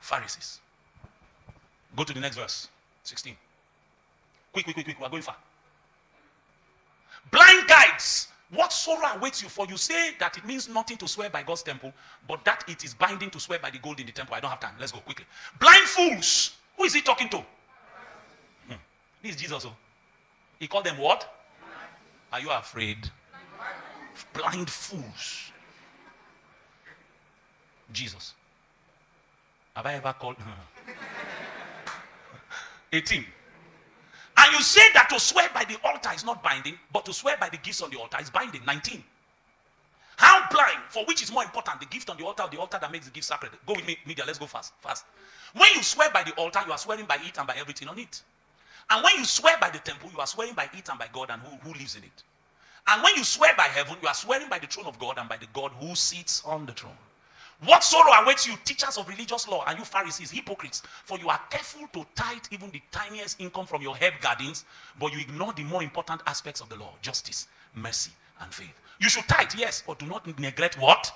Pharisees. Go to the next verse. 16. Quick. We are going far. Blind guides. What sorrow awaits you? For you say that it means nothing to swear by God's temple, but that it is binding to swear by the gold in the temple. I don't have time. Let's go quickly. Blind fools. Who is he talking to? This is Jesus. He called them what? Are you afraid? Blind fools. Jesus. Have I ever called? 18. And you say that to swear by the altar is not binding, but to swear by the gifts on the altar is binding. 19. How blind? For which is more important, the gift on the altar or the altar that makes the gift sacred? Go with me, media. Let's go fast. When you swear by the altar, you are swearing by it and by everything on it. And when you swear by the temple, you are swearing by it and by God and who lives in it. And when you swear by heaven, you are swearing by the throne of God and by the God who sits on the throne. What sorrow awaits you, teachers of religious law, and you Pharisees, hypocrites, for you are careful to tithe even the tiniest income from your herb gardens, but you ignore the more important aspects of the law: justice, mercy, and faith. You should tithe, yes, but do not neglect what?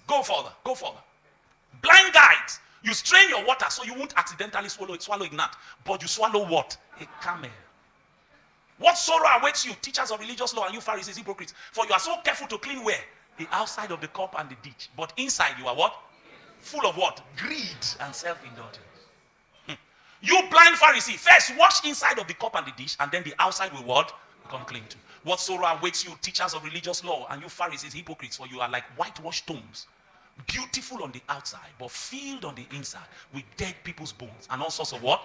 Go further. Blind guides. You strain your water so you won't accidentally swallow a gnat, but you swallow what? A camel. What sorrow awaits you, teachers of religious law, and you Pharisees, hypocrites, for you are so careful to clean where? The outside of the cup and the dish, but inside you are what? Full of what? Greed and self-indulgence. You blind Pharisee, first wash inside of the cup and the dish, and then the outside will what? Become clean too. What sorrow awaits you, teachers of religious law, and you Pharisees, hypocrites, for you are like whitewashed tombs, beautiful on the outside, but filled on the inside with dead people's bones and all sorts of what?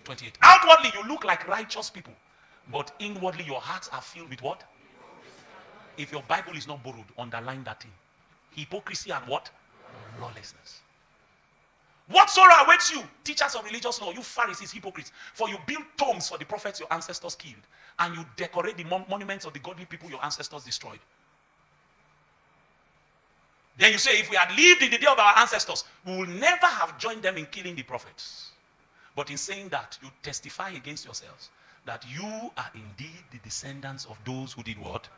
28. Outwardly you look like righteous people, but inwardly your hearts are filled with what? If your Bible is not borrowed, underline that thing. Hypocrisy and what? Lawlessness. What sorrow awaits you, teachers of religious law, you Pharisees, hypocrites, for you build tombs for the prophets your ancestors killed, and you decorate the monuments of the godly people your ancestors destroyed. Then you say, if we had lived in the day of our ancestors, we would never have joined them in killing the prophets. But in saying that, you testify against yourselves that you are indeed the descendants of those who did what?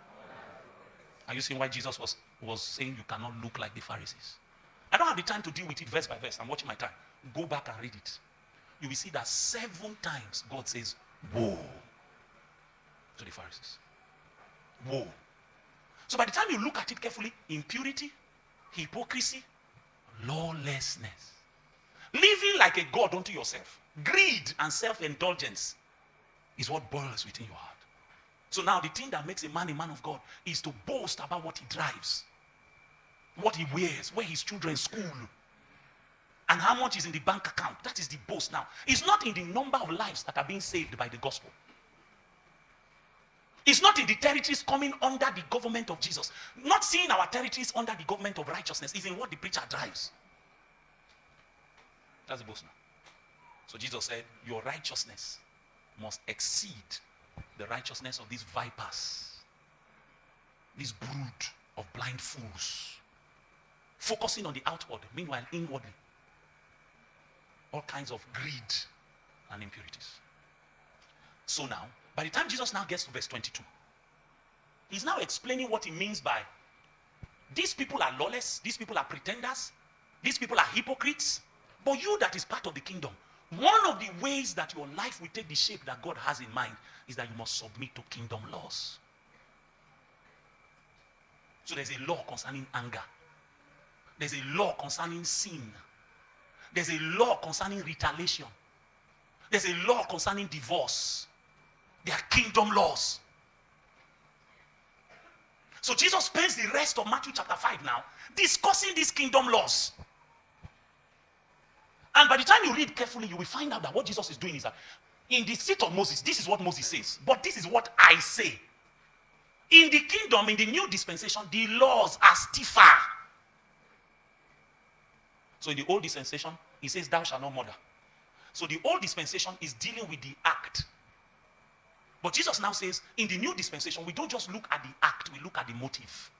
Are you seeing why Jesus was saying you cannot look like the Pharisees? I don't have the time to deal with it verse by verse. I'm watching my time. Go back and read it. You will see that 7 times God says, woe to the Pharisees. Woe. So by the time you look at it carefully, impurity, hypocrisy, lawlessness, living like a god unto yourself, greed and self-indulgence is what boils within your heart. So now the thing that makes a man of God is to boast about what he drives, what he wears, where his children school, and how much is in the bank account. That is the boast now. It's not in the number of lives that are being saved by the gospel. It's not in the territories coming under the government of Jesus. Not seeing our territories under the government of righteousness is in what the preacher drives. That's the boast now. So Jesus said, your righteousness must exceed the righteousness of these vipers, this brood of blind fools, focusing on the outward, meanwhile inwardly, all kinds of greed and impurities. So now, by the time Jesus now gets to verse 22, he's now explaining what he means by these people are lawless, these people are pretenders, these people are hypocrites, but you that is part of the kingdom, one of the ways that your life will take the shape that God has in mind is that you must submit to kingdom laws. So there's a law concerning anger. There's a law concerning sin. There's a law concerning retaliation. There's a law concerning divorce. There are kingdom laws. So Jesus spends the rest of Matthew chapter 5 now discussing these kingdom laws. And by the time you read carefully, you will find out that what Jesus is doing is that in the seat of Moses, this is what Moses says, but this is what I say. In the kingdom, in the new dispensation, the laws are stiffer. So in the old dispensation, he says, thou shalt not murder. So the old dispensation is dealing with the act. But Jesus now says, in the new dispensation, we don't just look at the act, we look at the motive.